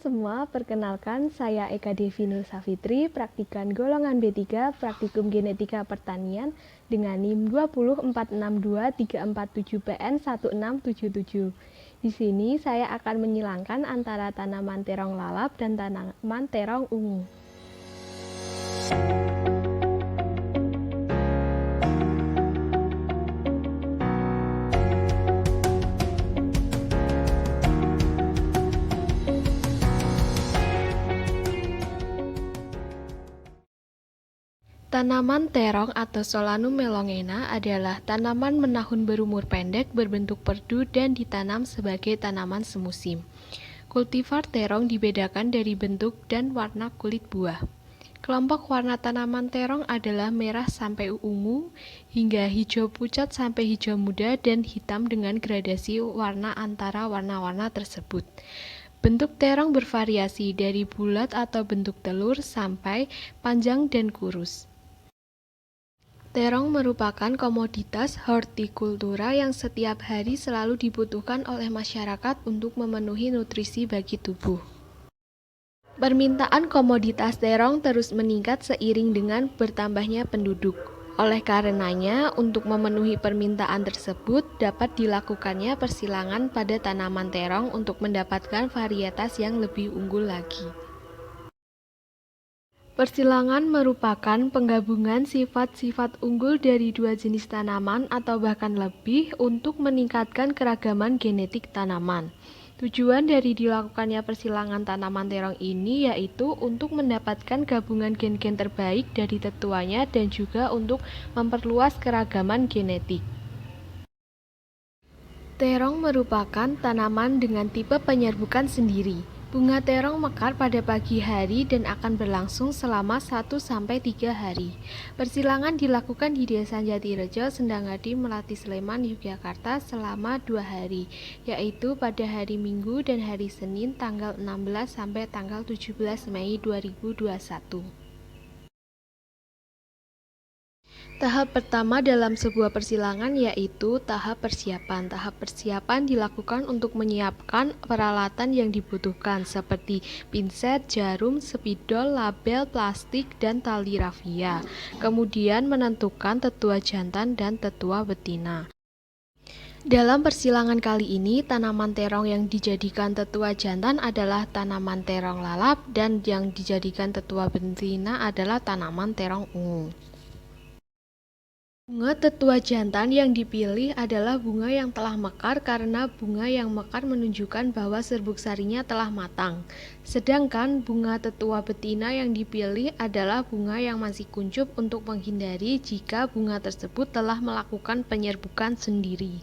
semua, perkenalkan saya Eka Devi Nur Safitri, praktikan golongan B3, Praktikum Genetika Pertanian dengan NIM 204623447PN1677. Di sini saya akan menyilangkan antara tanaman terong lalap dan tanaman terong ungu. Tanaman terong atau Solanum melongena adalah tanaman menahun berumur pendek, berbentuk perdu, dan ditanam sebagai tanaman semusim. Kultivar terong dibedakan dari bentuk dan warna kulit buah. Kelompok warna tanaman terong adalah merah sampai ungu, hingga hijau pucat sampai hijau muda, dan hitam dengan gradasi warna antara warna-warna tersebut. Bentuk terong bervariasi dari bulat atau bentuk telur sampai panjang dan kurus. Terong merupakan komoditas hortikultura yang setiap hari selalu dibutuhkan oleh masyarakat untuk memenuhi nutrisi bagi tubuh. Permintaan komoditas terong terus meningkat seiring dengan bertambahnya penduduk. Oleh karenanya, untuk memenuhi permintaan tersebut, dapat dilakukannya persilangan pada tanaman terong untuk mendapatkan varietas yang lebih unggul lagi. Persilangan merupakan penggabungan sifat-sifat unggul dari dua jenis tanaman atau bahkan lebih untuk meningkatkan keragaman genetik tanaman. Tujuan dari dilakukannya persilangan tanaman terong ini yaitu untuk mendapatkan gabungan gen-gen terbaik dari tetuanya dan juga untuk memperluas keragaman genetik. Terong merupakan tanaman dengan tipe penyerbukan sendiri. Bunga terong mekar pada pagi hari dan akan berlangsung selama 1-3 hari. Persilangan dilakukan di Desa Jatirejo, Sendangadi, Melati, Sleman, Yogyakarta selama 2 hari, yaitu pada hari Minggu dan hari Senin tanggal 16 sampai tanggal 17 Mei 2021. Tahap pertama dalam sebuah persilangan yaitu tahap persiapan. Tahap persiapan dilakukan untuk menyiapkan peralatan yang dibutuhkan seperti pinset, jarum, spidol, label, plastik, dan tali rafia. Kemudian menentukan tetua jantan dan tetua betina. Dalam persilangan kali ini, tanaman terong yang dijadikan tetua jantan adalah tanaman terong lalap dan yang dijadikan tetua betina adalah tanaman terong ungu. Bunga tetua jantan yang dipilih adalah bunga yang telah mekar karena bunga yang mekar menunjukkan bahwa serbuk sarinya telah matang. Sedangkan bunga tetua betina yang dipilih adalah bunga yang masih kuncup untuk menghindari jika bunga tersebut telah melakukan penyerbukan sendiri.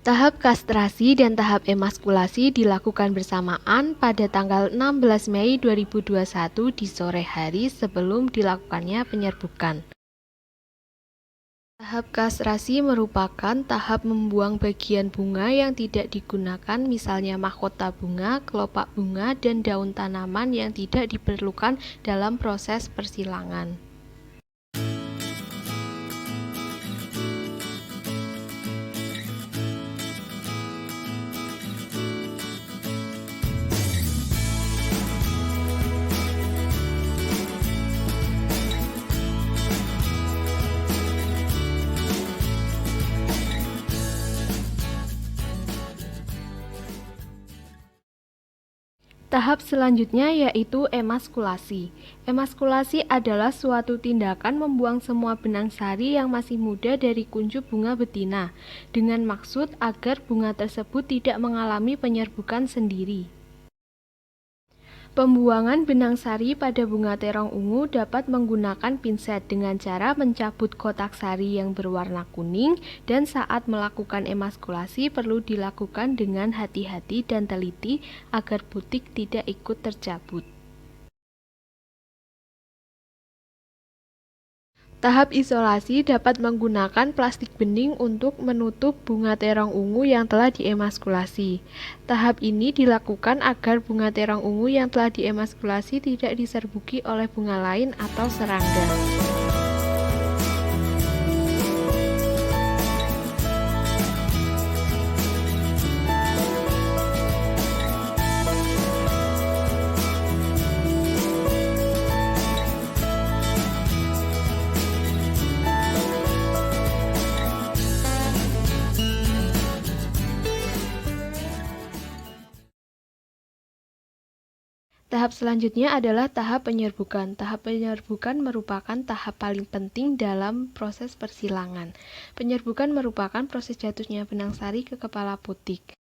Tahap kastrasi dan tahap emaskulasi dilakukan bersamaan pada tanggal 16 Mei 2021 di sore hari sebelum dilakukannya penyerbukan. Tahap kastrasi merupakan tahap membuang bagian bunga yang tidak digunakan, misalnya mahkota bunga, kelopak bunga, dan daun tanaman yang tidak diperlukan dalam proses persilangan. Tahap selanjutnya yaitu emaskulasi. Emaskulasi adalah suatu tindakan membuang semua benang sari yang masih muda dari kuncup bunga betina, dengan maksud agar bunga tersebut tidak mengalami penyerbukan sendiri. Pembuangan benang sari pada bunga terong ungu dapat menggunakan pinset dengan cara mencabut kotak sari yang berwarna kuning, dan saat melakukan emaskulasi perlu dilakukan dengan hati-hati dan teliti agar putik tidak ikut tercabut. Tahap isolasi dapat menggunakan plastik bening untuk menutup bunga terong ungu yang telah diemaskulasi. Tahap ini dilakukan agar bunga terong ungu yang telah diemaskulasi tidak diserbuki oleh bunga lain atau serangga. Tahap selanjutnya adalah tahap penyerbukan. Tahap penyerbukan merupakan tahap paling penting dalam proses persilangan. Penyerbukan merupakan proses jatuhnya benang sari ke kepala putik.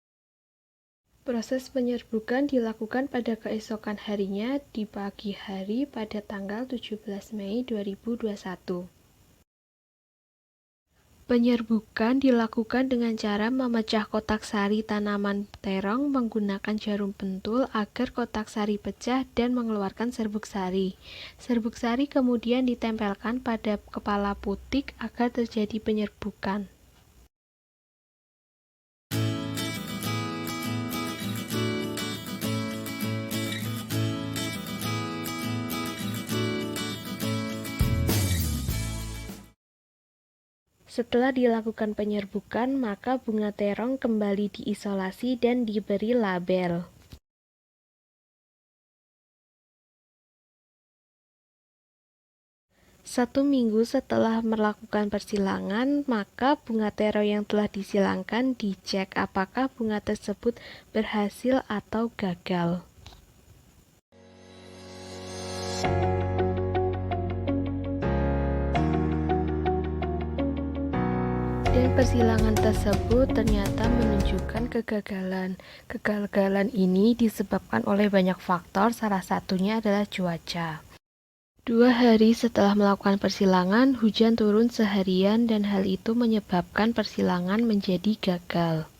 Proses penyerbukan dilakukan pada keesokan harinya di pagi hari pada tanggal 17 Mei 2021. Penyerbukan dilakukan dengan cara memecah kotak sari tanaman terong menggunakan jarum pentul agar kotak sari pecah dan mengeluarkan serbuk sari. Serbuk sari kemudian ditempelkan pada kepala putik agar terjadi penyerbukan. Setelah dilakukan penyerbukan, maka bunga terong kembali diisolasi dan diberi label. Satu minggu setelah melakukan persilangan, maka bunga terong yang telah disilangkan dicek apakah bunga tersebut berhasil atau gagal. Dan persilangan tersebut ternyata menunjukkan kegagalan. Kegagalan ini disebabkan oleh banyak faktor, salah satunya adalah cuaca. 2 hari setelah melakukan persilangan, hujan turun seharian dan hal itu menyebabkan persilangan menjadi gagal.